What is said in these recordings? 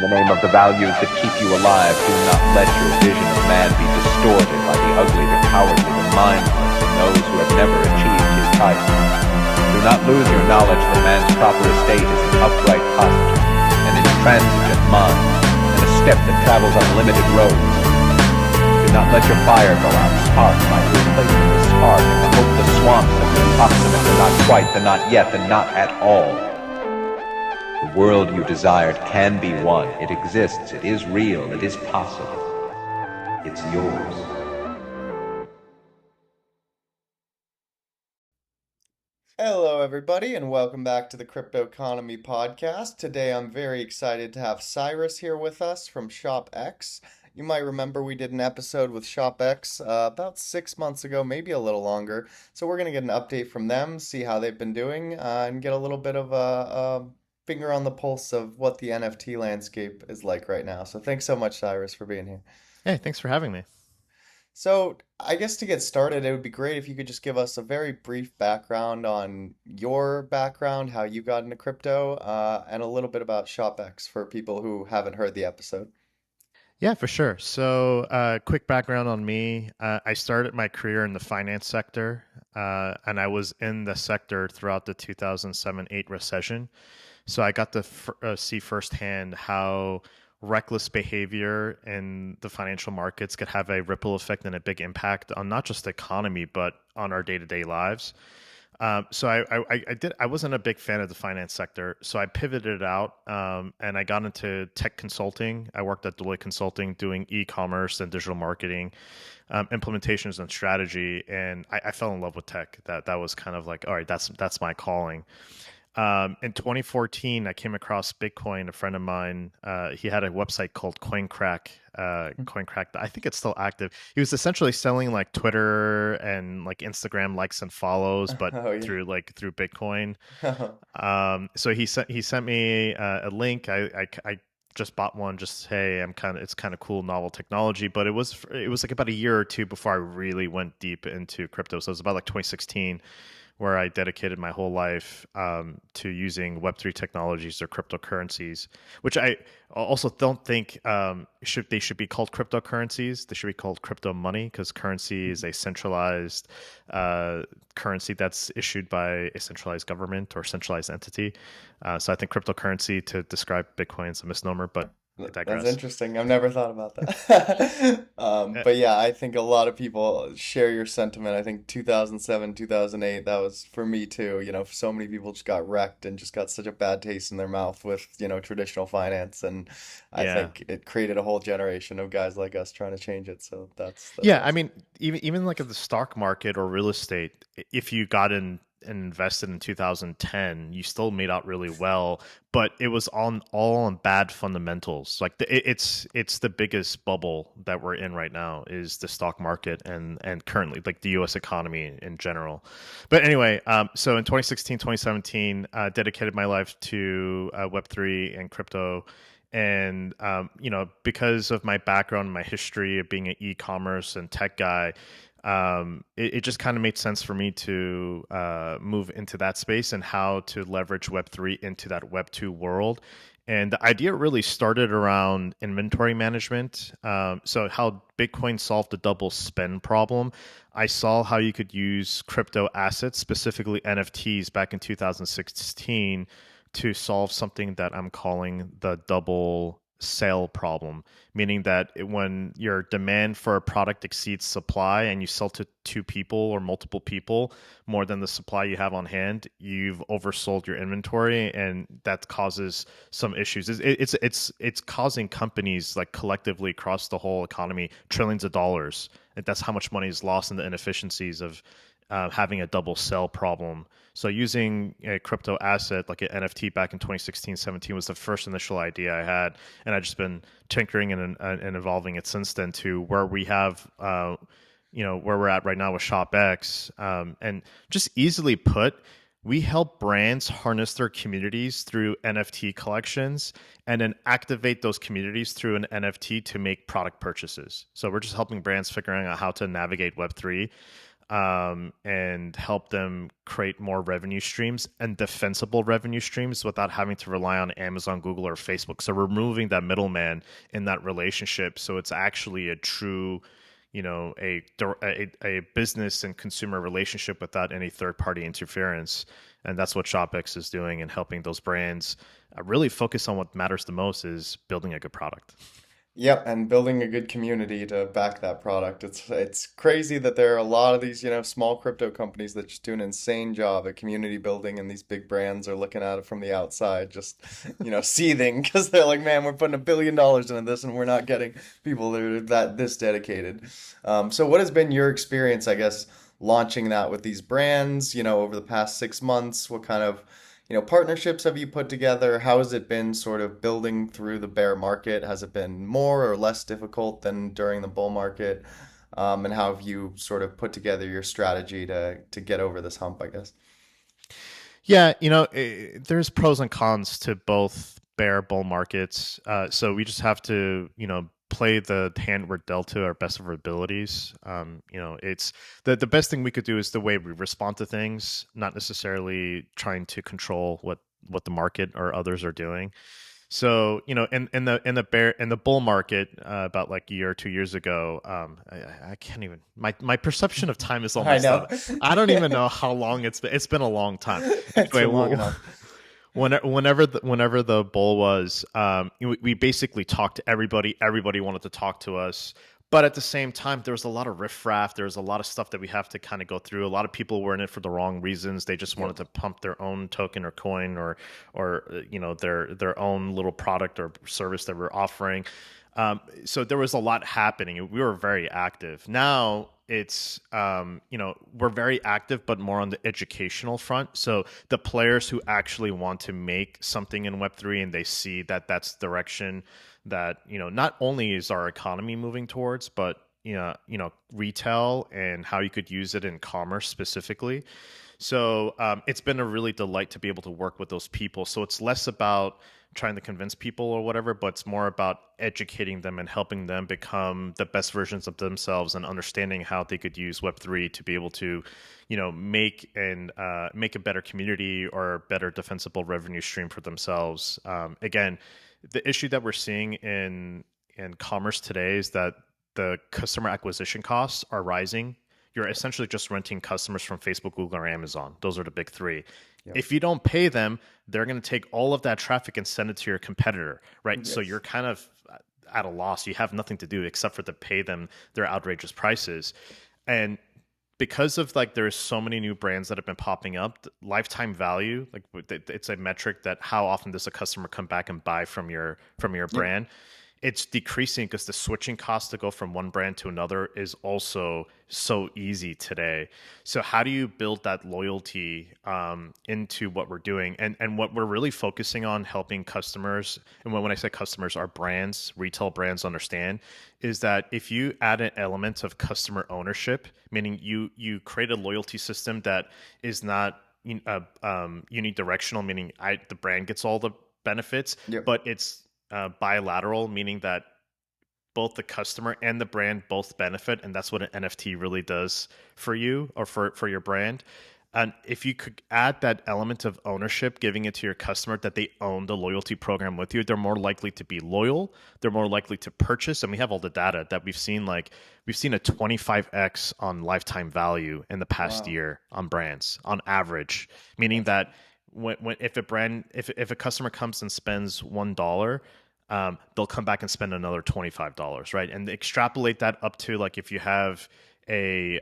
the name of the values that keep you alive. Do not let your vision of man be distorted by the ugly, the cowardly, the mindless, and those who have never achieved his title. Do not lose your knowledge that man's proper estate is an upright posture, an intransigent mind, and a step that travels on limited roads. Do not let your fire go out. Spark might replace the spark, and the hopeless swamps of the approximate, the not quite, the not yet, the not at all. The world you desired can be won. It exists. It is real. It is possible. It's yours. Hello, everybody, and welcome back to the Crypto Economy Podcast. Today, I'm very excited to have Cyrus here with us from ShopX. You might remember we did an episode with ShopX about 6 months ago, maybe a little longer. So we're going to get an update from them, see how they've been doing, and get a little bit of a finger on the pulse of what the NFT landscape is like right now. So thanks so much, Cyrus, for being here. Hey, thanks for having me. So, I guess to get started, it would be great if you could just give us a very brief background on your background, how you got into crypto, and a little bit about ShopX for people who haven't heard the episode. Yeah, for sure. So, quick background on me. I started my career in the finance sector, and I was in the sector throughout the 2007-8 recession. So I got to see firsthand how reckless behavior in the financial markets could have a ripple effect and a big impact on not just the economy, but on our day-to-day lives. So I wasn't a big fan of the finance sector. So I pivoted out and I got into tech consulting. I worked at Deloitte Consulting doing e-commerce and digital marketing, implementations and strategy. And I fell in love with tech. That was kind of like, all right, that's my calling. In 2014, I came across Bitcoin. A friend of mine, he had a website called CoinCrack. CoinCrack, I think it's still active. He was essentially selling like Twitter and like Instagram likes and follows, but Oh, yeah. through Bitcoin. So he sent me a link. I just bought one. Just hey, it's kind of cool, novel technology. But it was like about a year or two before I really went deep into crypto. So it was about like 2016 where I dedicated my whole life to using Web3 technologies or cryptocurrencies, which I also don't think they should be called cryptocurrencies. They should be called crypto money because currency is a centralized currency that's issued by a centralized government or centralized entity. So I think cryptocurrency to describe Bitcoin is a misnomer, but I That's digress. interesting. I've never thought about that. Uh, But yeah, I think a lot of people share your sentiment. I think 2007, 2008, that was for me too. So many people just got wrecked and just got such a bad taste in their mouth with, traditional finance. And I yeah. think it created a whole generation of guys like us trying to change it. So that's Yeah, I awesome. mean, even like at the stock market or real estate, if you got in and invested in 2010, you still made out really well, but it was all on bad fundamentals. Like it's the biggest bubble that we're in right now is the stock market and currently like the U.S. economy in general. But anyway, so in 2016, 2017, dedicated my life to Web3 and crypto. And because of my background, my history of being an e-commerce and tech guy, it just kind of made sense for me to move into that space and how to leverage Web3 into that Web2 world. And the idea really started around inventory management. So how Bitcoin solved the double spend problem. I saw how you could use crypto assets, specifically NFTs, back in 2016 to solve something that I'm calling the double sale problem, meaning that when your demand for a product exceeds supply and you sell to two people or multiple people more than the supply you have on hand, you've oversold your inventory, and that causes some issues. It's causing companies like collectively across the whole economy trillions of dollars. And that's how much money is lost in the inefficiencies of having a double sell problem. So using a crypto asset like an NFT back in 2016, 17 was the first initial idea I had. And I've just been tinkering and evolving it since then to where we have, where we're at right now with ShopX. And just easily put, we help brands harness their communities through NFT collections and then activate those communities through an NFT to make product purchases. So we're just helping brands figuring out how to navigate Web3 and help them create more revenue streams and defensible revenue streams without having to rely on Amazon, Google, or Facebook. So removing that middleman in that relationship, so it's actually a true, a business and consumer relationship without any third party interference. And that's what ShopX is doing, and helping those brands really focus on what matters the most, is building a good product. Yep, and building a good community to back that product. It's crazy that there are a lot of these, small crypto companies that just do an insane job at community building, and these big brands are looking at it from the outside, just, seething because they're like, man, we're putting $1 billion into this and we're not getting people that are this dedicated. So what has been your experience, I guess, launching that with these brands, over the past 6 months? What kind of partnerships have you put together? How has it been sort of building through the bear market? Has it been more or less difficult than during the bull market? And how have you sort of put together your strategy to get over this hump, I guess? Yeah, there's pros and cons to both bear bull markets. So we just have to, play the hand we're dealt to our best of our abilities. It's the best thing we could do is the way we respond to things, not necessarily trying to control what the market or others are doing. So, in the bull market, about like a year or 2 years ago, I can't even, my perception of time is I almost know. up. I don't even know how long it's been. It's been a long time. It's Anyway, been long enough. whenever the bull was, we basically talked to everybody. Everybody wanted to talk to us. But at the same time, there was a lot of riffraff. There was a lot of stuff that we have to kind of go through. A lot of people were in it for the wrong reasons. They just wanted Yep. to pump their own token or coin, or their own little product or service that we're offering. So there was a lot happening. We were very active. Now it's we're very active, but more on the educational front. So the players who actually want to make something in Web3, and they see that that's the direction that not only is our economy moving towards, but retail and how you could use it in commerce specifically. So it's been a really delight to be able to work with those people. So it's less about trying to convince people or whatever, but it's more about educating them and helping them become the best versions of themselves, and understanding how they could use Web3 to be able to, make a better community or a better defensible revenue stream for themselves. Again, the issue that we're seeing in commerce today is that the customer acquisition costs are rising. You're essentially just renting customers from Facebook, Google, or Amazon. Those are the big three. Yep. If you don't pay them, they're going to take all of that traffic and send it to your competitor, right? So Yes. you're kind of at a loss. You have nothing to do except for to pay them their outrageous prices. And because of like there's so many new brands that have been popping up, lifetime value, like it's a metric that how often does a customer come back and buy from your Yep. brand. It's decreasing because the switching cost to go from one brand to another is also so easy today. So how do you build that loyalty into what we're doing, and what we're really focusing on helping customers, and when I say customers, our brands, retail brands, understand, is that if you add an element of customer ownership, meaning you create a loyalty system that is not unidirectional, meaning the brand gets all the benefits, Yep. but it's bilateral, meaning that both the customer and the brand both benefit, and that's what an NFT really does for you or for your brand. And if you could add that element of ownership, giving it to your customer that they own the loyalty program with you, they're more likely to be loyal. They're more likely to purchase. And we have all the data that we've seen. Like we've seen a 25x on lifetime value in the past Wow. year on brands on average, meaning That's that when if a customer comes and spends $1, they'll come back and spend another $25, right? And extrapolate that up to like if you have a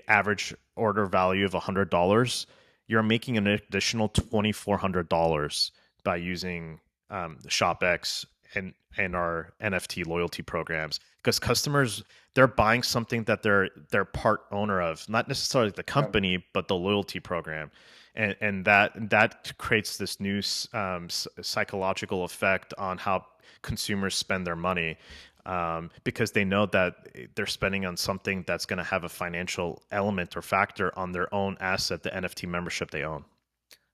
average order value of $100, you're making an additional $2,400 by using ShopX and our NFT loyalty programs, because customers, they're buying something that they're part owner of, not necessarily the yep. company, but the loyalty program. And that creates this new psychological effect on how consumers spend their money, because they know that they're spending on something that's going to have a financial element or factor on their own asset, the NFT membership they own.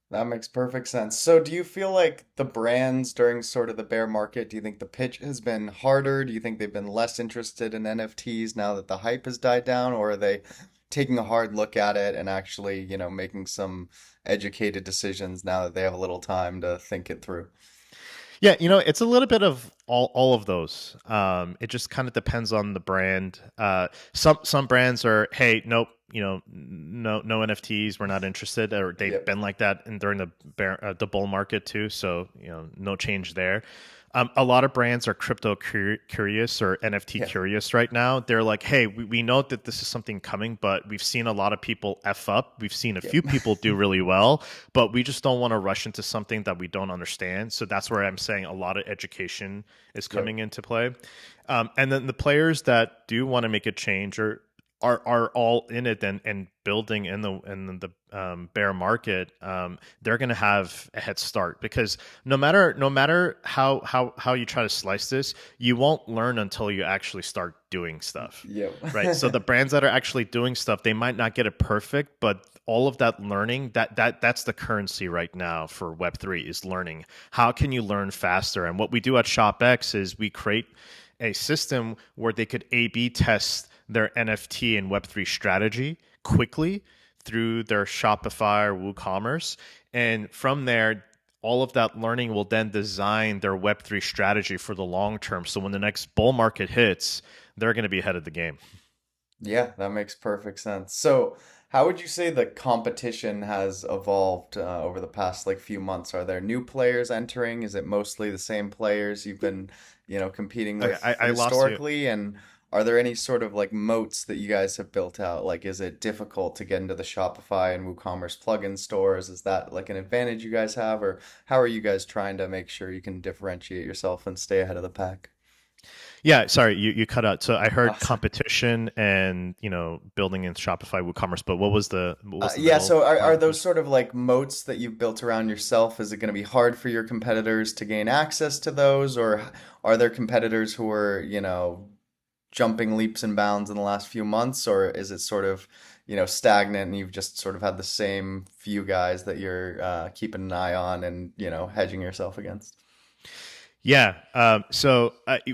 That makes perfect sense. So, do you feel like the brands during sort of the bear market, do you think the pitch has been harder? Do you think they've been less interested in NFTs now that the hype has died down? Or are they taking a hard look at it and actually, making some educated decisions now that they have a little time to think it through. Yeah, it's a little bit of all of those. It just kind of depends on the brand. Some brands are, hey, nope, no NFTs, we're not interested, or they've Yep. been like that during the bull market too. So no change there. A lot of brands are crypto curious or NFT Yeah. curious right now. They're like, hey, we know that this is something coming, but we've seen a lot of people F up. We've seen a Yep. few people do really well, but we just don't want to rush into something that we don't understand. So that's where I'm saying a lot of education is Yep. coming into play. And then the players that do want to make a change are all in it and building in the bear market. They're going to have a head start because no matter how you try to slice this, you won't learn until you actually start doing stuff. Yep. Right. So the brands that are actually doing stuff, they might not get it perfect, but all of that learning, that's the currency right now for Web3 is learning. How can you learn faster? And what we do at ShopX is we create a system where they could A/B test their NFT and Web3 strategy quickly through their Shopify or WooCommerce. And from there, all of that learning will then design their Web3 strategy for the long term. So when the next bull market hits, they're going to be ahead of the game. Yeah, that makes perfect sense. So, how would you say the competition has evolved over the past like few months? Are there new players entering? Is it mostly the same players you've been, competing Okay, with I lost you. historically? And are there any sort of like moats that you guys have built out? Like, is it difficult to get into the Shopify and WooCommerce plugin stores? Is that like an advantage you guys have, or how are you guys trying to make sure you can differentiate yourself and stay ahead of the pack? Yeah, sorry, you cut out. So I heard Awesome. competition and building in Shopify WooCommerce, but what was the Yeah, middle so are part? those sort of like moats that you've built around yourself? Is it going to be hard for your competitors to gain access to those, or are there competitors who are, jumping leaps and bounds in the last few months, or is it sort of, stagnant and you've just sort of had the same few guys that you're keeping an eye on and, hedging yourself against? Yeah.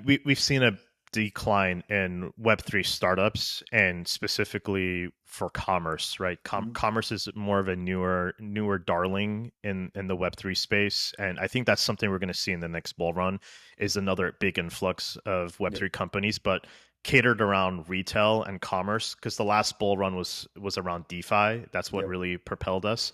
We've seen a decline in Web3 startups and specifically for commerce, right? Mhm. Commerce is more of a newer darling in the Web3 space. And I think that's something we're going to see in the next bull run is another big influx of Yep. Web3 companies, but catered around retail and commerce because the last bull run was around DeFi. That's what Yep. really propelled us.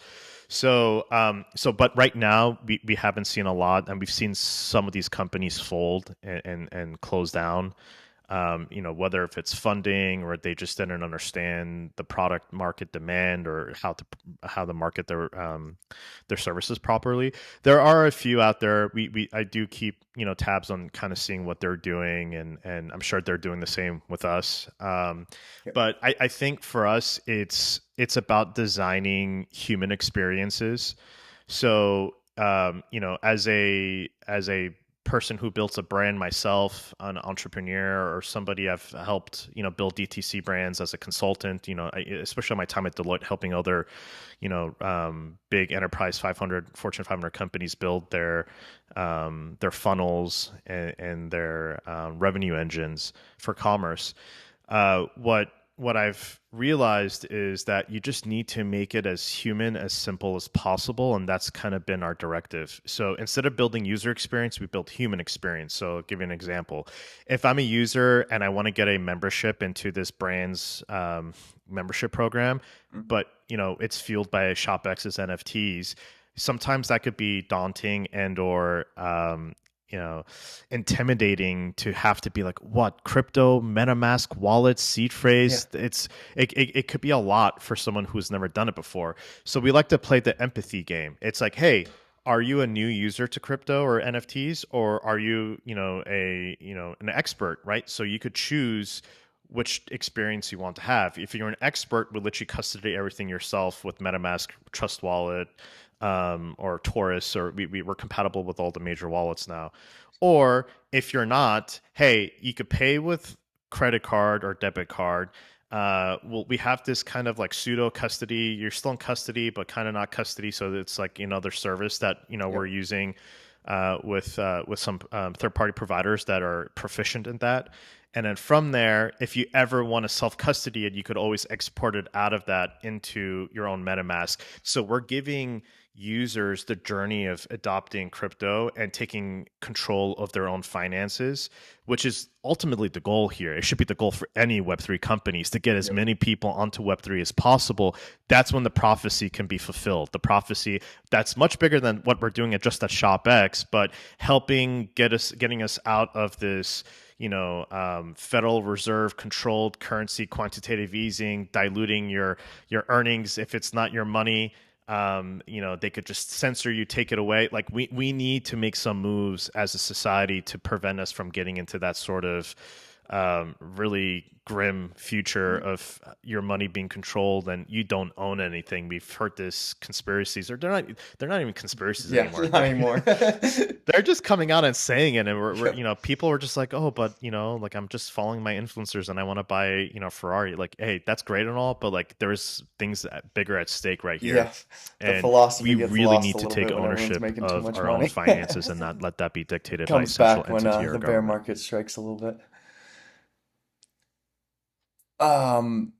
But right now we haven't seen a lot, and we've seen some of these companies fold and close down. Whether if it's funding or they just didn't understand the product market demand or how to market their services properly. There are a few out there. I do keep tabs on kind of seeing what they're doing, and I'm sure they're doing the same with us. Yep. But I think for us, it's about designing human experiences. So as a person who builds a brand myself, an entrepreneur or somebody I've helped, build DTC brands as a consultant, especially my time at Deloitte, helping other, big enterprise 500, Fortune 500 companies build their funnels and their revenue engines for commerce. What I've realized is that you just need to make it as human, as simple as possible, and that's kind of been our directive. So instead of building user experience, we built human experience. So I'll give you an example. If I'm a user and I want to get a membership into this brand's membership program, Mhm. but it's fueled by ShopX's NFTs, sometimes that could be daunting and or you know intimidating to have to be like, what, crypto, MetaMask, wallet, seed Yeah. phrase. It could be a lot for someone who's never done it before. So we like to play the empathy game. It's like, hey, are you a new user to crypto or NFTs, or are you an expert, right? So you could choose which experience you want to have. If you're an expert, we'll let you custody everything yourself with MetaMask, Trust Wallet, or Taurus, or we're compatible with all the major wallets now. Or if you're not, hey, you could pay with credit card or debit card. Well, we have this kind of like pseudo custody. You're still in custody, but kind of not custody. So it's like another service that we're Yep. using with some third party providers that are proficient in that. And then from there, if you ever want to self-custody it, you could always export it out of that into your own MetaMask. So we're giving users the journey of adopting crypto and taking control of their own finances, which is ultimately the goal here. It should be the goal for any Web3 companies to get as many people onto Web3 as possible. That's when the prophecy can be fulfilled. The prophecy that's much bigger than what we're doing at just at ShopX, but getting us out of this, Federal Reserve controlled currency, quantitative easing, diluting your earnings if it's not your money. They could just censor you, take it away. Like we need to make some moves as a society to prevent us from getting into that sort of really grim future of your money being controlled and you don't own anything. We've heard this conspiracies, or they're not even conspiracies anymore. Not anymore. They're just coming out and saying it, and we're people are just like, oh, but like I'm just following my influencers and I want to buy Ferrari. Like, hey, that's great and all, but like there's things bigger at stake right here. Yeah, and philosophy we gets really lost need a to little take bit when everyone's ownership making too of much our money. own finances and not let that be dictated by a Comes central back when entity or the bear government. market strikes a little bit. Um,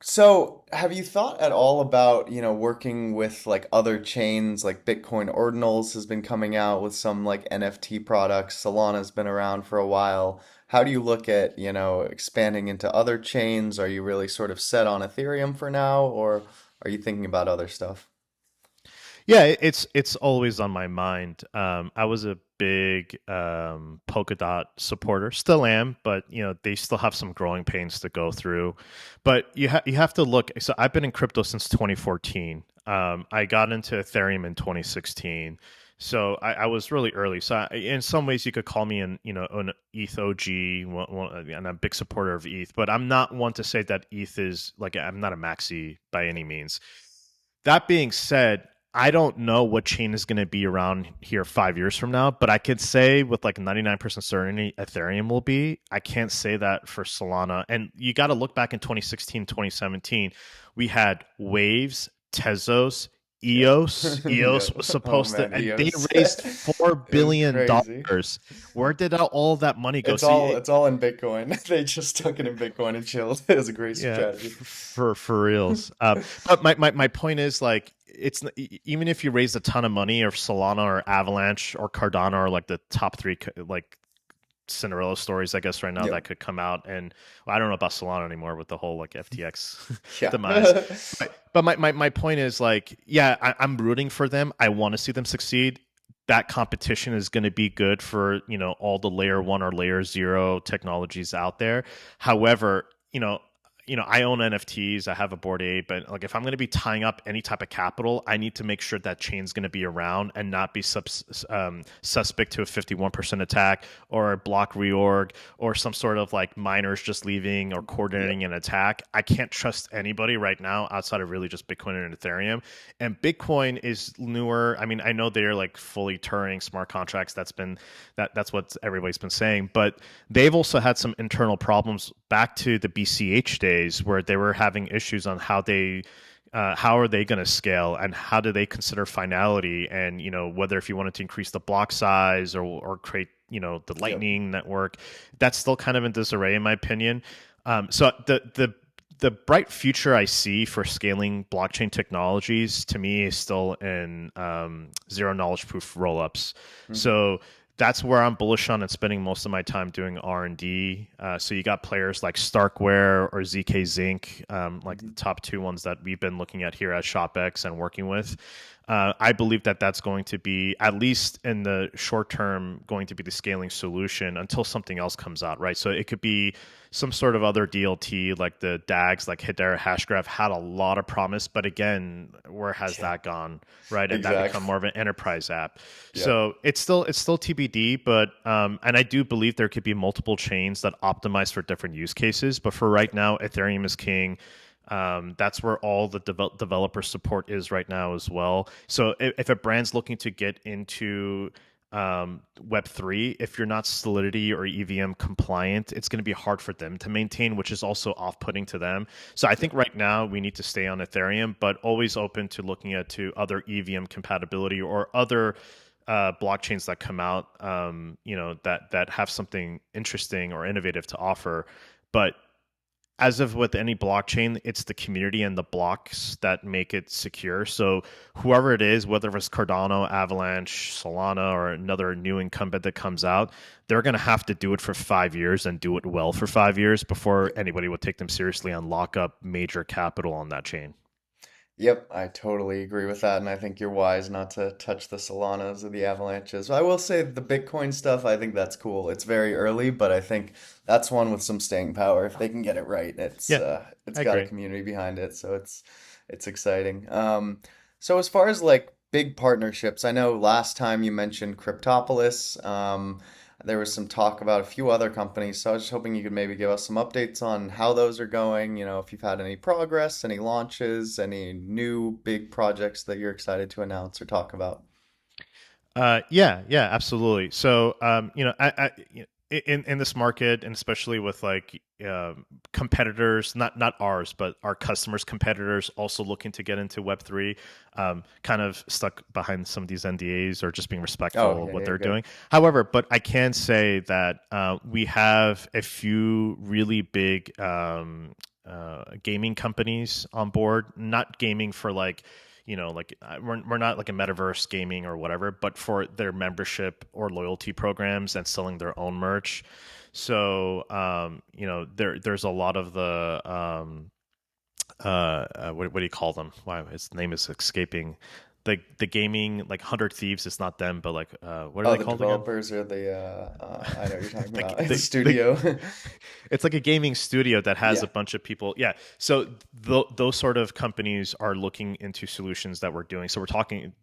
So, have you thought at all about, working with like other chains like Bitcoin Ordinals has been coming out with some like NFT products. Solana's been around for a while. How do you look at, expanding into other chains? Are you really sort of set on Ethereum for now, or are you thinking about other stuff? Yeah, it's always on my mind. I was a big Polkadot supporter, still am, but they still have some growing pains to go through. But you have to look. So I've been in crypto since 2014. I got into Ethereum in 2016. So I was really early. So in some ways, you could call me an ETH OG, and I'm a big supporter of ETH. But I'm not one to say that ETH is like I'm not a maxi by any means. That being said, I don't know what chain is going to be around here 5 years from now, but I could say with like 99% certainty Ethereum will be. I can't say that for Solana. And you got to look back in 2016, 2017. We had Waves, Tezos, EOS. EOS was Oh supposed to, man, and they EOS. raised $4 It was billion. crazy. Where did all that money go? It's See, all it's all in Bitcoin. They just took it in Bitcoin and chilled. It was a great yeah, strategy. for reals. But my point is like even if you raise a ton of money, or Solana or Avalanche or Cardano are like the top three like Cinderella stories, I guess, right now Yep. that could come out. And well, I don't know about Solana anymore with the whole like FTX Yeah. demise. But my point is like, yeah, I'm rooting for them. I want to see them succeed. That competition is going to be good for all the layer one or layer zero technologies out there. However, I own NFTs. I have a Bored Ape, but like if I'm going to be tying up any type of capital, I need to make sure that chain's going to be around and not be suspect to a 51% attack or a block reorg or some sort of like miners just leaving or coordinating an attack. I can't trust anybody right now outside of really just Bitcoin and Ethereum. And Bitcoin is newer. I mean, I know they're like fully Turing smart contracts. That's what everybody's been saying, but they've also had some internal problems back to the BCH days where they were having issues on how are they going to scale and how do they consider finality, and whether if you wanted to increase the block size or create the lightning network, that's still kind of in disarray in my opinion. So the bright future I see for scaling blockchain technologies to me is still in zero knowledge proof rollups. So that's where I'm bullish on and spending most of my time doing R&D. So you got players like Starkware or ZK Zinc, like the top two ones that we've been looking at here at ShopX and working with. I believe that that's going to be, at least in the short term, going to be the scaling solution until something else comes out, right? So it could be some sort of other DLT like the DAGs, like Hedera Hashgraph had a lot of promise, but again, where has that gone, right? And that become more of an enterprise app. Yeah. So it's still TBD, but and I do believe there could be multiple chains that optimize for different use cases. But for right now, Ethereum is king. That's where all the developer support is right now as well. So if a brand's looking to get into Web3, if you're not Solidity or EVM compliant, it's going to be hard for them to maintain, which is also off-putting to them. So I think right now we need to stay on Ethereum, but always open to looking at to other EVM compatibility or other blockchains that come out, that have something interesting or innovative to offer. But as of with any blockchain, it's the community and the blocks that make it secure. So whoever it is, whether it's Cardano, Avalanche, Solana, or another new incumbent that comes out, they're going to have to do it for 5 years and do it well for 5 years before anybody would take them seriously and lock up major capital on that chain. Yep, I totally agree with that, and I think you're wise not to touch the Solanas or the Avalanches. I will say the Bitcoin stuff, I think that's cool. It's very early, but I think that's one with some staying power. If they can get it right, Yeah, it's I got a agree. community behind it, so it's exciting. So as far as like big partnerships, I know last time you mentioned Cryptopolis. There was some talk about a few other companies, so I was just hoping you could maybe give us some updates on how those are going. You know, if you've had any progress, any launches, any new big projects that you're excited to announce or talk about. Yeah, absolutely. So, in this market, and especially with like competitors, not ours, but our customers' competitors, also looking to get into Web3, kind of stuck behind some of these NDAs or just being Oh, respectful of yeah, what you're they're good. doing. However, but I can say that we have a few really big gaming companies on board. Not gaming for like we're not like a metaverse gaming or whatever, but for their membership or loyalty programs and selling their own merch. So there's a lot of the what do you call them? Wow, his name is escaping. The gaming, like 100 Thieves, it's not them, but like what are Oh, they the called again? developers or I know what you're talking the, about. The the, the studio. it's like a gaming studio that has a Yeah. bunch of people. Yeah. So those sort of companies are looking into solutions that we're doing. So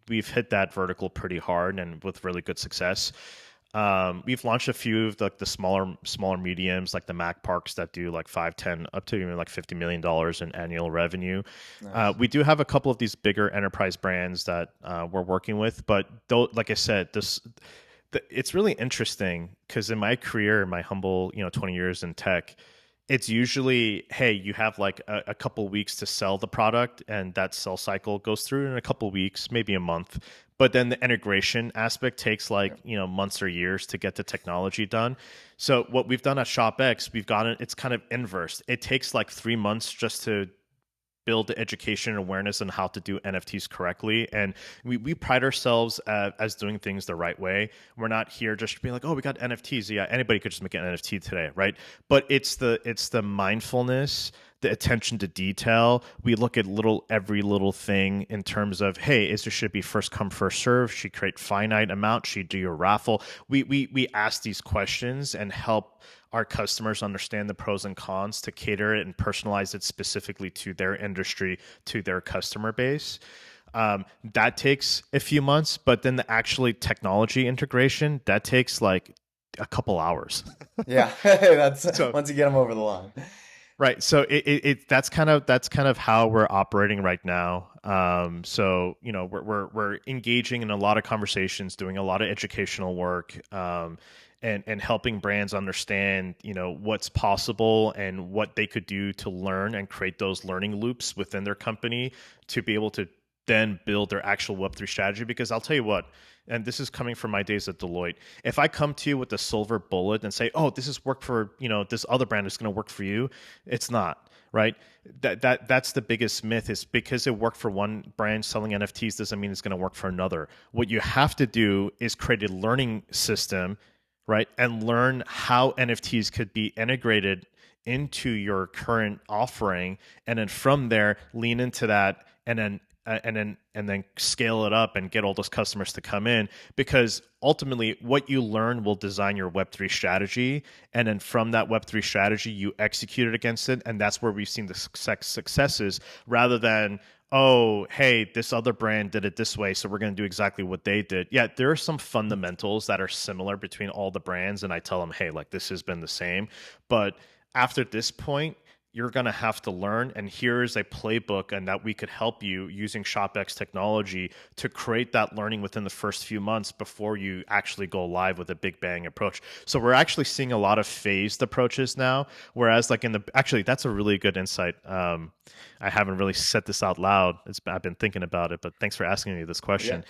we've hit that vertical pretty hard and with really good success. We've launched a few of the smaller mediums, like the Mac Parks that do like 5, 10, up to even like $50 million in annual revenue. Nice. We do have a couple of these bigger enterprise brands that we're working with, but though, like I said, it's really interesting because in my career, in my humble 20 years in tech, it's usually, hey, you have like a couple weeks to sell the product, and that sell cycle goes through in a couple weeks, maybe a month. But then the integration aspect takes like Yep. months or years to get the technology done. So what we've done at ShopX, we've gotten it's kind of inverse. It takes like 3 months just to build the education and awareness on how to do NFTs correctly. And we pride ourselves as doing things the right way. We're not here just being like, oh, we got NFTs. Yeah, anybody could just make an NFT today, right? But it's the mindfulness, the attention to detail. We look at every little thing in terms of, hey, is there should be first come first serve? Should you create finite amount? Should you do your raffle? We ask these questions and help our customers understand the pros and cons to cater it and personalize it specifically to their industry, to their customer base. That takes a few months, but then the actually technology integration, that takes like a couple hours. Yeah. That's So once you get them over the line. right, so that's kind of how we're operating right now. So we're engaging in a lot of conversations, doing a lot of educational work, and helping brands understand what's possible and what they could do to learn and create those learning loops within their company to be able to then build their actual Web3 strategy. Because I'll tell you what, and this is coming from my days at Deloitte, if I come to you with a silver bullet and say, oh, this has worked for this other brand is going to work for you, it's not, right? That's the biggest myth, is because it worked for one brand selling NFTs doesn't mean it's going to work for another. What you have to do is create a learning system, right? And learn how NFTs could be integrated into your current offering, and then from there lean into that, and then scale it up and get all those customers to come in, because ultimately what you learn will design your Web3 strategy, and then from that Web3 strategy you execute it against it, and that's where we've seen the successes, rather than, oh, hey, this other brand did it this way, so we're going to do exactly what they did. Yeah, there are some fundamentals that are similar between all the brands, and I tell them, hey, like, this has been the same, but after this point you're going to have to learn, and here's a playbook, and that we could help you using ShopX technology to create that learning within the first few months before you actually go live with a big bang approach. So we're actually seeing a lot of phased approaches now, whereas like actually that's a really good insight. I haven't really said this out loud. I've been thinking about it, but thanks for asking me this Yeah. question.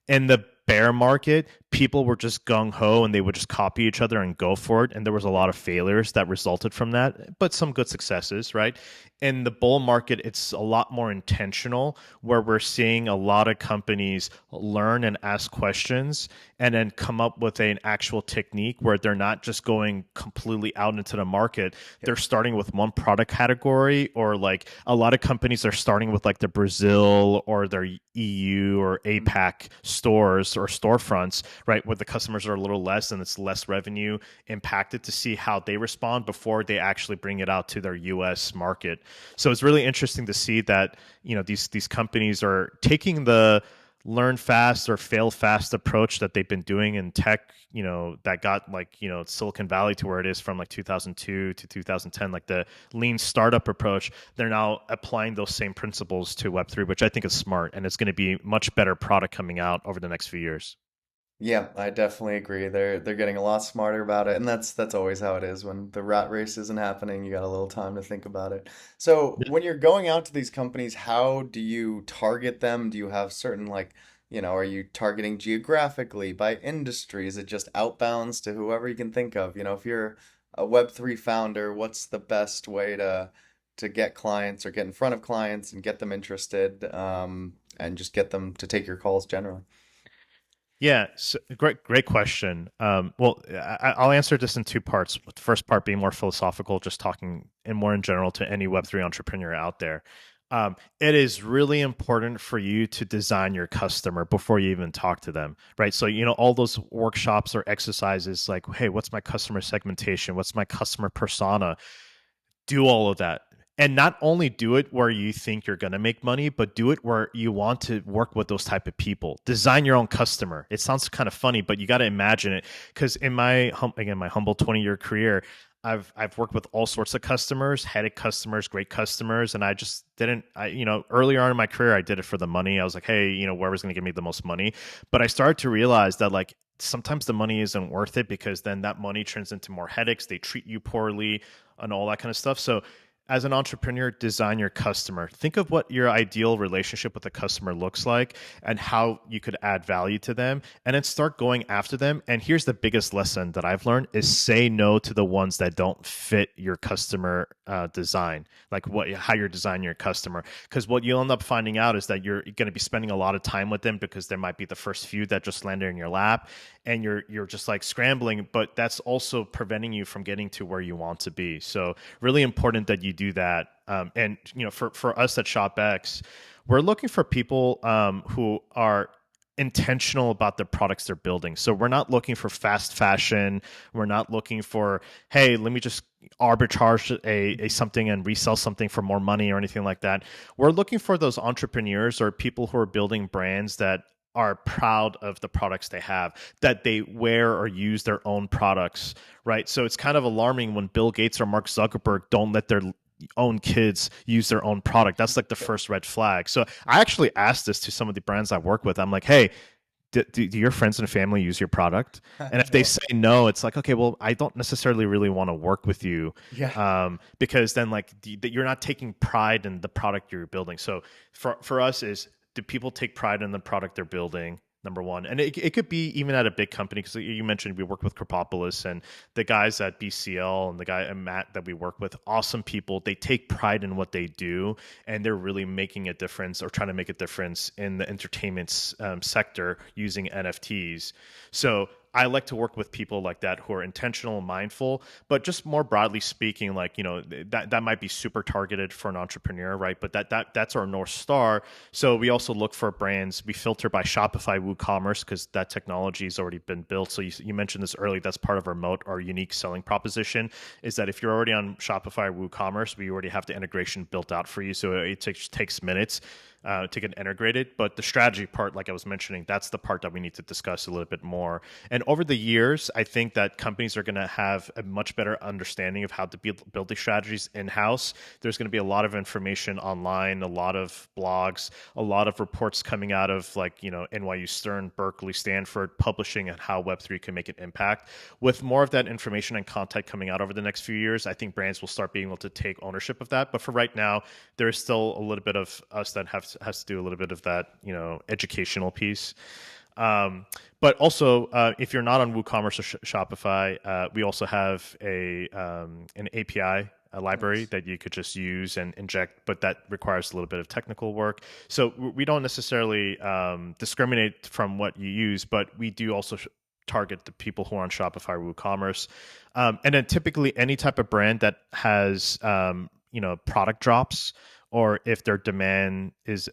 In the bear market, people were just gung ho and they would just copy each other and go for it. And there was a lot of failures that resulted from that, but some good successes, right? In the bull market, it's a lot more intentional, where we're seeing a lot of companies learn and ask questions and then come up with an actual technique where they're not just going completely out into the market. They're starting with one product category, or like a lot of companies are starting with like the Brazil or their EU or APAC stores or storefronts, right, where the customers are a little less and it's less revenue impacted, to see how they respond before they actually bring it out to their US market. So it's really interesting to see that, these companies are taking the learn fast or fail fast approach that they've been doing in tech, that got like, Silicon Valley to where it is from like 2002 to 2010, like the lean startup approach. They're now applying those same principles to Web3, which I think is smart, and it's going to be much better product coming out over the next few years. Yeah, I definitely agree. They're getting a lot smarter about it, and that's always how it is when the rat race isn't happening. You got a little time to think about it. So when you're going out to these companies, how do you target them? Do you have certain like, are you targeting geographically by industry? Is it just outbounds to whoever you can think of? If you're a Web3 founder, what's the best way to get clients or get in front of clients and get them interested, and just get them to take your calls generally? Yeah, so great question. Well, I'll answer this in two parts. The first part being more philosophical, just talking and more in general to any Web3 entrepreneur out there. It is really important for you to design your customer before you even talk to them, right? So, all those workshops or exercises like, hey, what's my customer segmentation? What's my customer persona? Do all of that. And not only do it where you think you're going to make money, but do it where you want to work with those type of people. Design your own customer. It sounds kind of funny, but you got to imagine it. Because in my humble 20-year career, I've worked with all sorts of customers, headache customers, great customers, and I just didn't. Earlier on in my career, I did it for the money. I was like, hey, whoever's going to give me the most money. But I started to realize that like sometimes the money isn't worth it, because then that money turns into more headaches. They treat you poorly and all that kind of stuff. So as an entrepreneur, design your customer. Think of what your ideal relationship with the customer looks like and how you could add value to them, and then start going after them. And here's the biggest lesson that I've learned is say no to the ones that don't fit your customer design, like how you're designing your customer. Because what you'll end up finding out is that you're going to be spending a lot of time with them, because there might be the first few that just landed in your lap and you're just like scrambling, but that's also preventing you from getting to where you want to be. So really important that you do that. And for us at ShopX, we're looking for people who are intentional about the products they're building. So we're not looking for fast fashion. We're not looking for, hey, let me just arbitrage a something and resell something for more money or anything like that. We're looking for those entrepreneurs or people who are building brands that are proud of the products they have, that they wear or use their own products, right? So it's kind of alarming when Bill Gates or Mark Zuckerberg don't let their own kids use their own product. That's like the first red flag. So I actually asked this to some of the brands I work with. I'm like, hey, do your friends and family use your product? And if they say no, it's like, okay, well, I don't necessarily really want to work with you. Yeah. Because then like you're not taking pride in the product you're building. So for us is, do people take pride in the product they're building? Number one. And it could be even at a big company, because you mentioned we work with Kropopolis and the guys at BCL and the guy and Matt that we work with, awesome people. They take pride in what they do, and they're really making a difference or trying to make a difference in the entertainment sector using NFTs. So I like to work with people like that who are intentional and mindful, but just more broadly speaking, like, that might be super targeted for an entrepreneur, right? But that's our North Star. So we also look for brands. We filter by Shopify WooCommerce, because that technology has already been built. So you mentioned this early, that's part of our moat, our unique selling proposition, is that if you're already on Shopify WooCommerce, we already have the integration built out for you. So it takes minutes to get integrated. But the strategy part, like I was mentioning, that's the part that we need to discuss a little bit more. And over the years, I think that companies are going to have a much better understanding of how to build these strategies in-house. There's going to be a lot of information online, a lot of blogs, a lot of reports coming out of like, NYU Stern, Berkeley, Stanford, publishing on how Web3 can make an impact. With more of that information and content coming out over the next few years, I think brands will start being able to take ownership of that. But for right now, there is still a little bit of us that has to do a little bit of that, educational piece. But also, if you're not on WooCommerce or Shopify, we also have an API, a library Nice. that you could just use and inject, but that requires a little bit of technical work. So we don't necessarily discriminate from what you use, but we do also target the people who are on Shopify or WooCommerce. And then typically any type of brand that has product drops, or if their demand is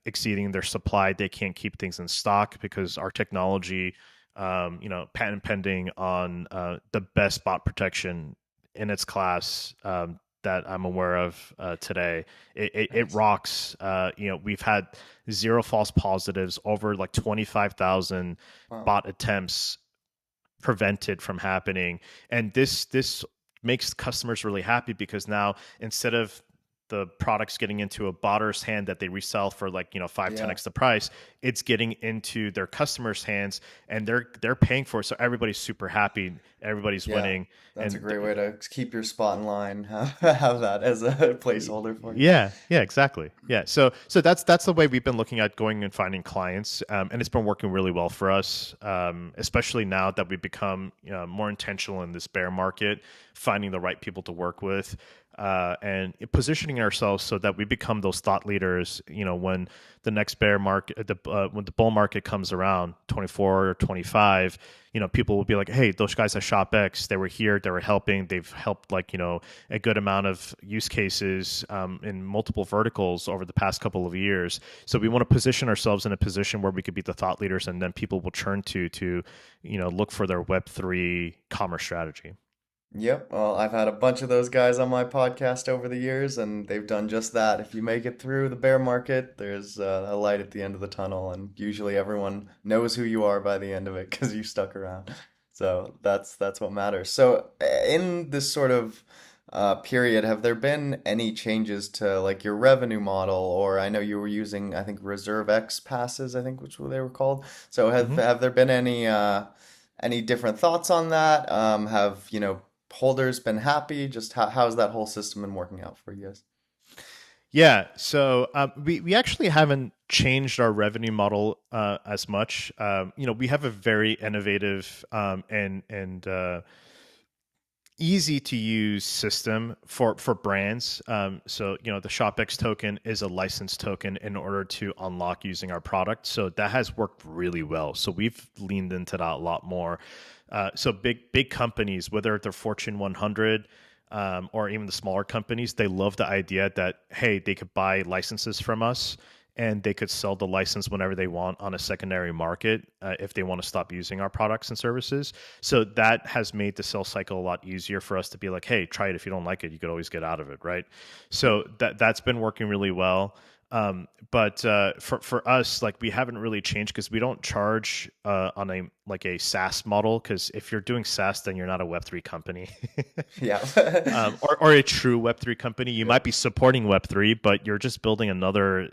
exceeding their supply, they can't keep things in stock because our technology, patent pending on the best bot protection in its class that I'm aware of today. It Nice. rocks. We've had zero false positives, over like 25,000 Wow. bot attempts prevented from happening. And this makes customers really happy because now, instead of the products getting into a botter's hand that they resell for like 5-10 Yeah. x the price, it's getting into their customers' hands, and they're paying for it. So everybody's super happy, everybody's Yeah. winning. That's a And great way to keep your spot in line. Have that as a placeholder for you. yeah, exactly. Yeah, so that's the way we've been looking at going and finding clients, and it's been working really well for us, especially now that we've become more intentional in this bear market, finding the right people to work with, and positioning ourselves so that we become those thought leaders. When the next bear market, when the bull market comes around, 24 or 25, people will be like, hey, those guys at ShopX, they were here, they were helping, they've helped like a good amount of use cases in multiple verticals over the past couple of years. So we want to position ourselves in a position where we could be the thought leaders, and then people will turn to look for their Web3 commerce strategy. Yep. Well, I've had a bunch of those guys on my podcast over the years, and they've done just that. If you make it through the bear market, there's a light at the end of the tunnel, and usually everyone knows who you are by the end of it because you stuck around. So that's what matters. So in this sort of period, have there been any changes to like your revenue model? Or I know you were using, I think, Reserve X passes, I think, which they were called. So Mm-hmm. have there been any different thoughts on that? Have, holders been happy? Just how's that whole system been working out for you guys? Yeah, so we actually haven't changed our revenue model as much. We have a very innovative and easy to use system for brands. So the ShopX token is a license token in order to unlock using our product. So that has worked really well. So we've leaned into that a lot more. So big companies, whether they're Fortune 100 or even the smaller companies, they love the idea that, hey, they could buy licenses from us and they could sell the license whenever they want on a secondary market if they want to stop using our products and services. So that has made the sales cycle a lot easier for us to be like, hey, try it. If you don't like it, you could always get out of it, right? So that's been working really well. But for us, like, we haven't really changed because we don't charge on a SaaS model. Because if you're doing SaaS, then you're not a Web3 company. Yeah. Or a true Web3 company. You Yep. might be supporting Web3, but you're just building another,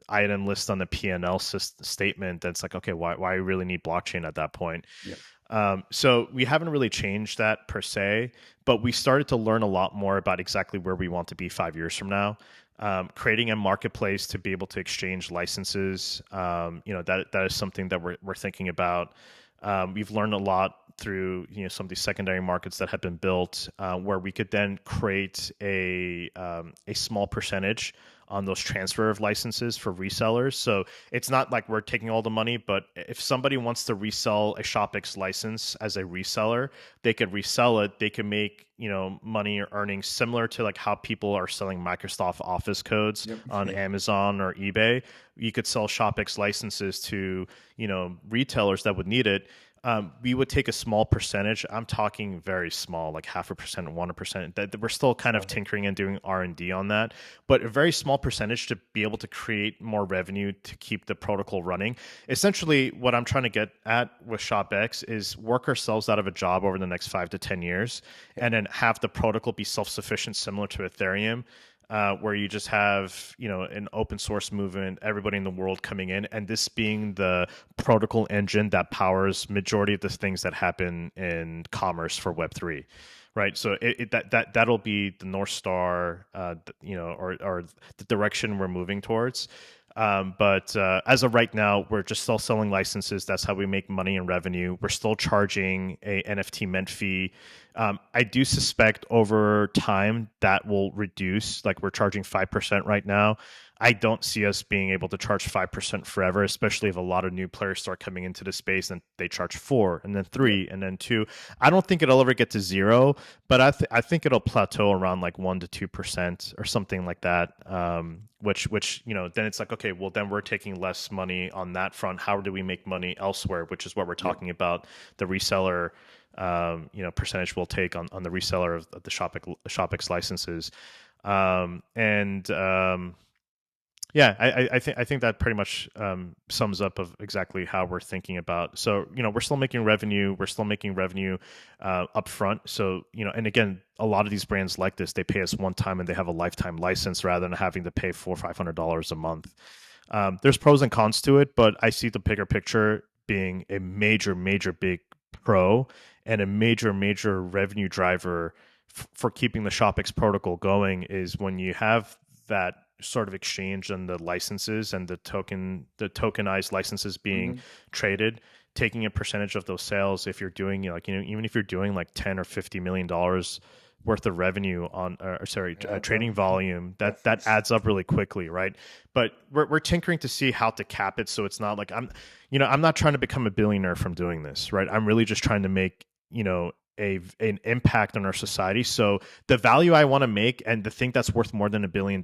item list on the P&L statement. That's like, okay, why you really need blockchain at that point? Yep. So we haven't really changed that per se, but we started to learn a lot more about exactly where we want to be 5 years from now. Creating a marketplace to be able to exchange licenses, that is something that we're thinking about. We've learned a lot through some of these secondary markets that have been built, where we could then create a small percentage on those transfer of licenses for resellers. So it's not like we're taking all the money, but if somebody wants to resell a ShopX license as a reseller, they could resell it. They can make money or earnings similar to like how people are selling Microsoft Office codes Yep. on Yeah. Amazon or eBay. You could sell ShopX licenses to retailers that would need it. We would take a small percentage. I'm talking very small, like 0.5%, 1%. That we're still kind of Sure. tinkering and doing R&D on that, but a very small percentage to be able to create more revenue to keep the protocol running. Essentially, what I'm trying to get at with ShopX is work ourselves out of a job over the next 5 to 10 years, Yep. and then have the protocol be self-sufficient, similar to Ethereum, where you just have an open source movement, everybody in the world coming in, and this being the protocol engine that powers majority of the things that happen in commerce for Web3, right? So that'll be the North Star, or the direction we're moving towards. But as of right now, we're just still selling licenses. That's how we make money and revenue. We're still charging a NFT mint fee. I do suspect over time that will reduce. Like we're charging 5% right now. I don't see us being able to charge 5% forever, especially if a lot of new players start coming into the space and they charge 4 and then 3 and then 2. I don't think it'll ever get to 0, but I think it'll plateau around like 1 to 2% or something like that. Which then it's like, okay, well then we're taking less money on that front. How do we make money elsewhere? Which is what we're talking about. The reseller, percentage we'll take on the reseller of the ShopX licenses, yeah, I think that pretty much sums up of exactly how we're thinking about. So we're still making revenue. We're still making revenue up front. So and again, a lot of these brands like this, they pay us one time and they have a lifetime license rather than having to pay $400-500 a month. There's pros and cons to it, but I see the bigger picture being a major big pro and a major revenue driver for keeping the ShopX protocol going is when you have that sort of exchange and the licenses and the tokenized licenses being traded, taking a percentage of those sales. If you're doing even if you're doing like 10 or $50 million worth of revenue on trading volume, that adds up really quickly, right? But we're tinkering to see how to cap it so it's not like I'm not trying to become a billionaire from doing this, right? I'm really just trying to make an impact on our society. So the value I want to make and the thing that's worth more than $1 billion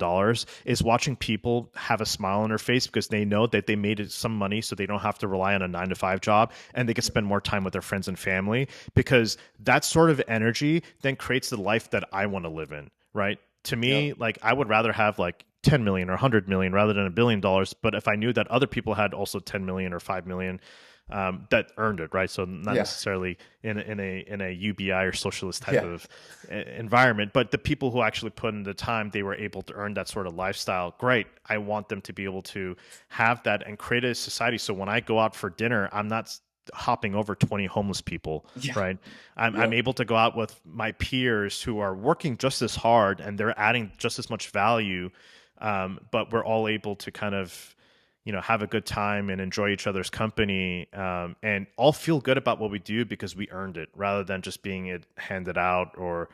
is watching people have a smile on their face because they know that they made some money so they don't have to rely on a 9-to-5 job and they can spend more time with their friends and family, because that sort of energy then creates the life that I want to live in, right? To me, like I would rather have like 10 million or 100 million rather than $1 billion. But if I knew that other people had also 10 million or 5 million, that earned it, right? So not necessarily in a UBI or socialist type of environment, but the people who actually put in the time, they were able to earn that sort of lifestyle. Great. I want them to be able to have that and create a society. So when I go out for dinner, I'm not hopping over 20 homeless people, right? I'm able to go out with my peers who are working just as hard and they're adding just as much value, but we're all able to kind of have a good time and enjoy each other's company, and all feel good about what we do because we earned it, rather than just being handed out or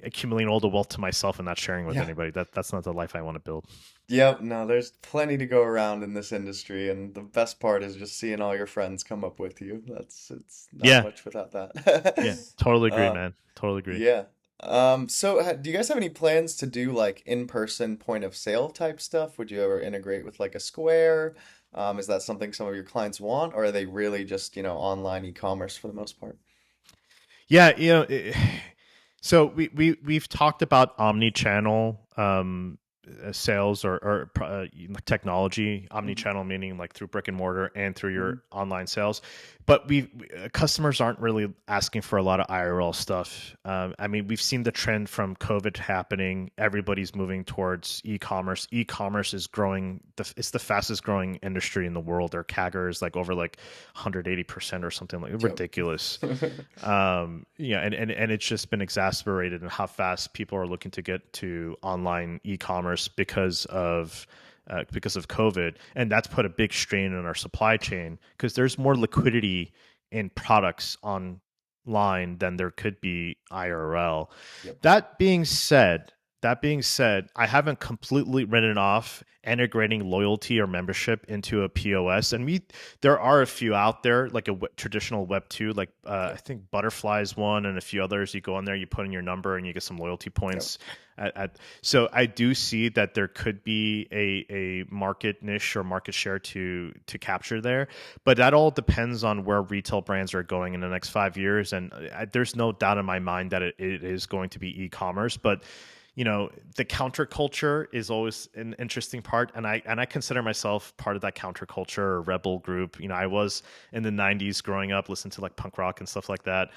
accumulating all the wealth to myself and not sharing with anybody. That's not the life I want to build. Yep, no, there's plenty to go around in this industry, and the best part is just seeing all your friends come up with you. It's not much without that. Yeah, totally agree, man. Totally agree. Yeah. So do you guys have any plans to do like in-person point of sale type stuff? Would you ever integrate with like a Square? Is that something some of your clients want, or are they really just, online e-commerce for the most part? Yeah, so we've talked about omni-channel sales or technology, omni-channel meaning like through brick and mortar and through your online sales, but customers aren't really asking for a lot of IRL stuff. I mean, we've seen the trend from COVID happening. Everybody's moving towards e-commerce. E-commerce is growing. It's the fastest growing industry in the world. Their CAGR is like over like 180% or something like ridiculous. And it's just been exacerbated in how fast people are looking to get to online e-commerce because of COVID, and that's put a big strain on our supply chain because there's more liquidity in products online than there could be IRL. That being said, I haven't completely written off integrating loyalty or membership into a POS, and there are a few out there, like a traditional Web 2, like I think Butterfly is one, and a few others. You go on there, you put in your number, and you get some loyalty points. So I do see that there could be a market niche or market share to capture there, but that all depends on where retail brands are going in the next 5 years. And there's no doubt in my mind that it is going to be e-commerce, but the counterculture is always an interesting part, and I consider myself part of that counterculture or rebel group. I was in the 90s growing up, listening to like punk rock and stuff like that.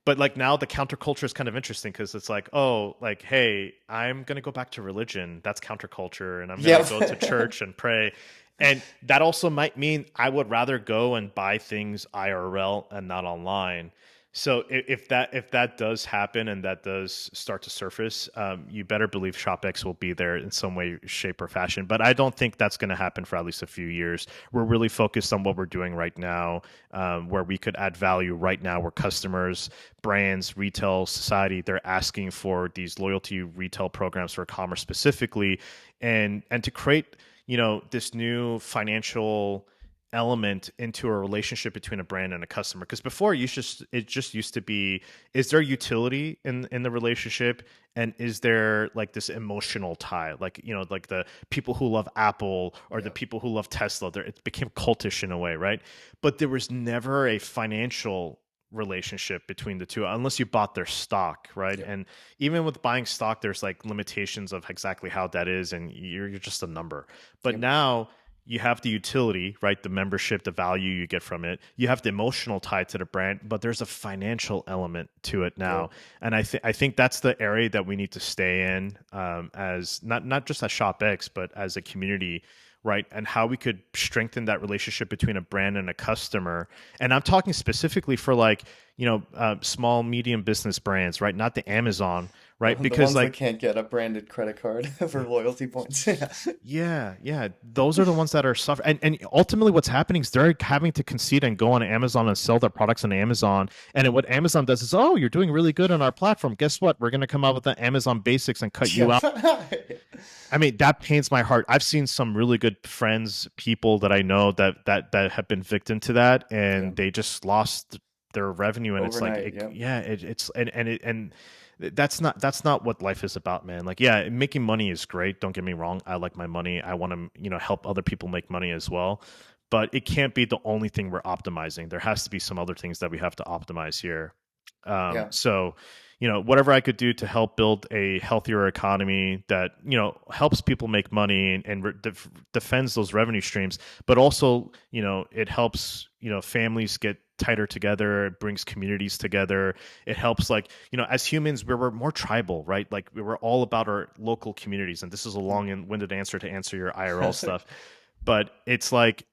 But like now the counterculture is kind of interesting because it's like, oh, like, hey, I'm gonna go back to religion. That's counterculture, and I'm gonna go to church and pray. And that also might mean I would rather go and buy things IRL and not online. So if that does happen and that does start to surface, you better believe ShopX will be there in some way, shape, or fashion. But I don't think that's going to happen for at least a few years. We're really focused on what we're doing right now, where we could add value right now, where customers, brands, retail, society, they're asking for these loyalty retail programs for commerce specifically, and to create this new financial element into a relationship between a brand and a customer, because before it just used to be, is there utility in the relationship, and is there like this emotional tie, like like the people who love Apple or the people who love Tesla, it became cultish in a way, right? But there was never a financial relationship between the two unless you bought their stock, right? Yeah. And even with buying stock, there's like limitations of exactly how that is, and you're just a number. But Yep. now you have the utility, right? The membership, the value you get from it. You have the emotional tie to the brand, but there's a financial element to it now. Yep. And I think that's the area that we need to stay in, as not just as ShopX, but as a community, right? And how we could strengthen that relationship between a brand and a customer. And I'm talking specifically for like, small, medium business brands, right? Not the Amazon, right? The Because ones that like, can't get a branded credit card for loyalty points. Yeah. yeah, those are the ones that are suffering. And ultimately, what's happening is they're having to concede and go on Amazon and sell their products on Amazon. And then what Amazon does is, oh, you're doing really good on our platform. Guess what? We're going to come out with the Amazon Basics and cut you Yeah. out. I mean, that pains my heart. I've seen some really good friends, people that I know that have been victim to that, Yeah. and they just lost their revenue. And it's like, Overnight. Yep. it's and that's not what life is about, man. Like, yeah, making money is great. Don't get me wrong. I like my money. I want to, help other people make money as well. But it can't be the only thing we're optimizing. There has to be some other things that we have to optimize here. Yeah. So, whatever I could do to help build a healthier economy that, helps people make money and defends those revenue streams, but also, it helps, families get tighter together. It brings communities together. It helps, like, as humans, we're more tribal, right? Like, we were all about our local communities. And this is a long and winded answer to answer your IRL stuff. But it's like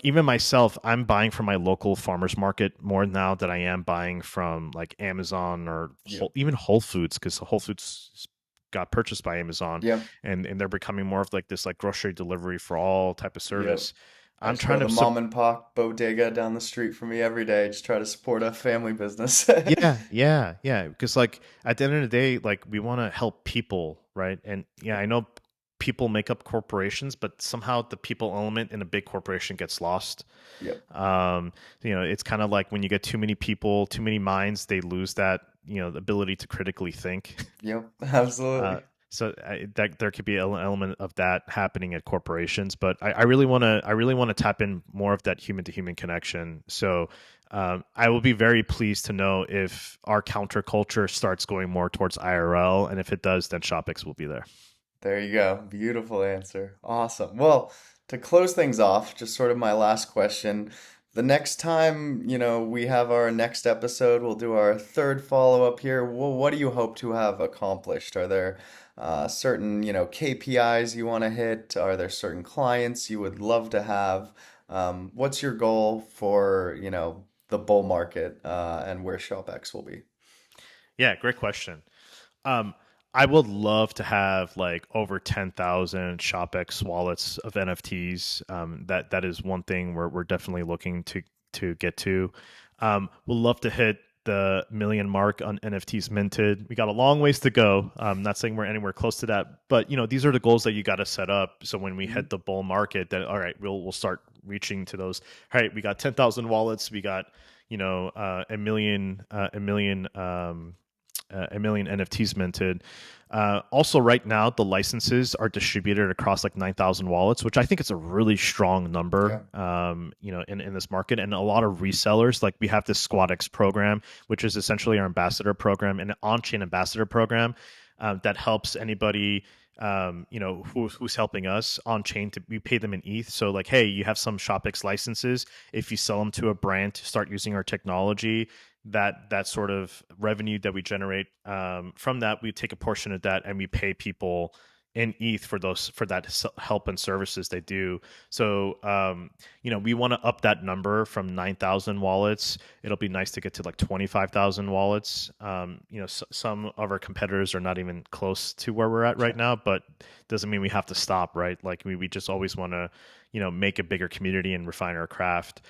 even myself, I'm buying from my local farmers market more now than I am buying from like Amazon or Yep. Even Whole Foods, because Whole Foods got purchased by Amazon, Yep. and they're becoming more of like this like grocery delivery for all type of Yep. service. I I'm just go trying to to the mom and pop bodega down the street from me every day. Just try to support a family business. yeah, because like at the end of the day, like we want to help people, right? And yeah, I know people make up corporations, but somehow the people element in a big corporation gets lost. Yep. um it's kind of like when you get too many people, too many minds, they lose that, the ability to critically think. Yep. uh Absolutely. so that there could be an element of that happening at corporations, but I really want to tap in more of that human to human connection. So I will be very pleased to know if our counterculture starts going more towards IRL, and if it does, then ShopX will be there. There you go. Beautiful answer. Awesome. Well, to close things off, just sort of my last question. The next time, we have our next episode, we'll do our third follow-up here. Well, what do you hope to have accomplished? Are there certain, KPIs you want to hit? Are there certain clients you would love to have? What's your goal for, the bull market and where ShopX will be? Yeah, great question. Um, I would love to have like over 10,000 ShopX wallets of NFTs. That is one thing we're definitely looking to get to. We'll love to hit the million mark on NFTs minted. We got a long ways to go. I'm not saying we're anywhere close to that, but these are the goals that you got to set up. So when we hit the bull market, then all right, we'll start reaching to those. All right, we got 10,000 wallets. We got a million NFTs minted. Also, right now, the licenses are distributed across like 9,000 wallets, which I think is a really strong number, Yeah. in this market. And a lot of resellers, like we have this SquadX program, which is essentially our ambassador program, an on-chain ambassador program that helps anybody who's helping us on chain. We pay them in ETH. So like, hey, you have some ShopX licenses. If you sell them to a brand to start using our technology, that sort of revenue that we generate from that, we take a portion of that and we pay people in ETH for those for that help and services they do. So we want to up that number from 9,000 wallets. It'll be nice to get to like 25,000 wallets. Some of our competitors are not even close to where we're at right now, but doesn't mean we have to stop, right? Like we just always want to make a bigger community and refine our craft.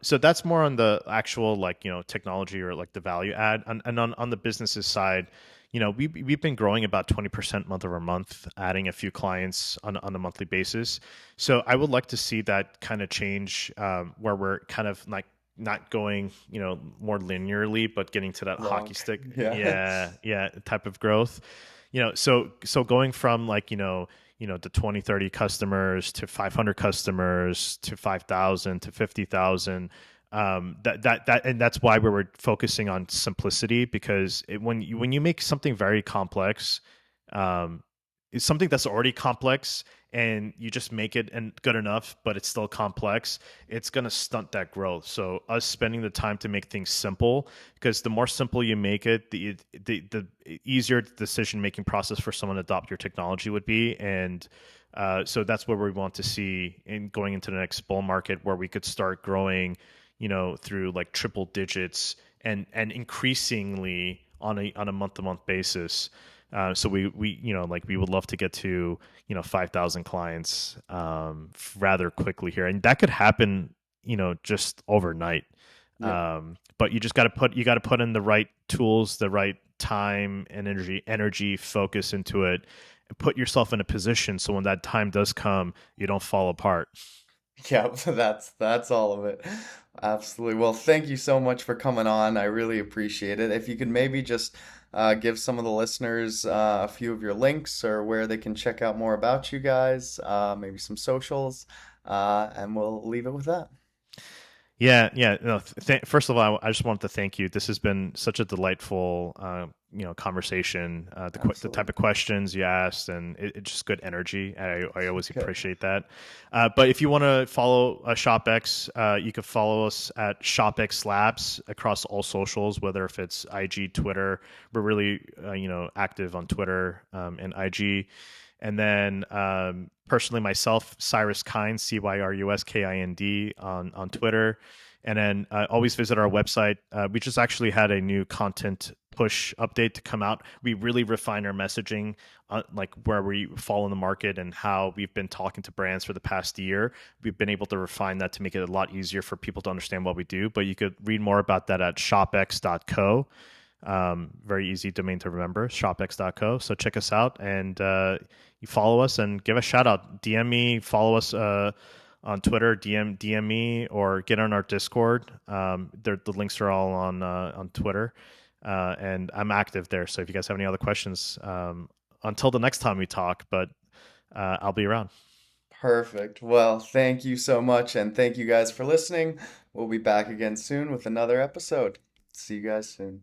So that's more on the actual like technology or like the value add, and on the businesses side, we've been growing about 20% month over month, adding a few clients on a monthly basis. So I would like to see that kind of change, where we're kind of like not going more linearly, but getting to that hockey Long. stick, Yeah. yeah, type of growth. So going from like the 20, 30 customers to 500 customers to 5,000 to 50,000. And that's why we were focusing on simplicity, because when you make something very complex, it's something that's already complex, and you just make it and good enough, but it's still complex, it's going to stunt that growth. So us spending the time to make things simple, because the more simple you make it, the easier the decision making process for someone to adopt your technology would be. And so that's where we want to see in going into the next bull market, where we could start growing through like triple digits and increasingly on a month to month basis. So we would love to get to 5,000 clients rather quickly here, and that could happen just overnight. Yeah. But you got to put in the right tools, the right time, energy, focus into it, and put yourself in a position so when that time does come, you don't fall apart. Yeah, that's all of it. Absolutely. Well, thank you so much for coming on. I really appreciate it. If you could maybe just give some of the listeners a few of your links or where they can check out more about you guys, maybe some socials, and we'll leave it with that. Yeah, yeah. No, first of all, I just wanted to thank you. This has been such a delightful, conversation. The type Absolutely. of questions you asked, and it's just good energy. I always Good. appreciate that. But if you want to follow ShopX, you can follow us at ShopX Labs across all socials, whether if it's IG, Twitter. We're really, active on Twitter and IG. And then personally, myself, Cyrus Kind, CYRUSKIND on Twitter. And then always visit our website. We just actually had a new content push update to come out. We really refined our messaging, like where we fall in the market and how we've been talking to brands for the past year. We've been able to refine that to make it a lot easier for people to understand what we do. But you could read more about that at shopx.co. Very easy domain to remember, shopx.co. So check us out, and you follow us and give us a shout out. DM me, follow us on Twitter, DM me, or get on our Discord. The links are all on Twitter, and I'm active there. So if you guys have any other questions, until the next time we talk, but I'll be around. Perfect. Well, thank you so much, and thank you guys for listening. We'll be back again soon with another episode. See you guys soon.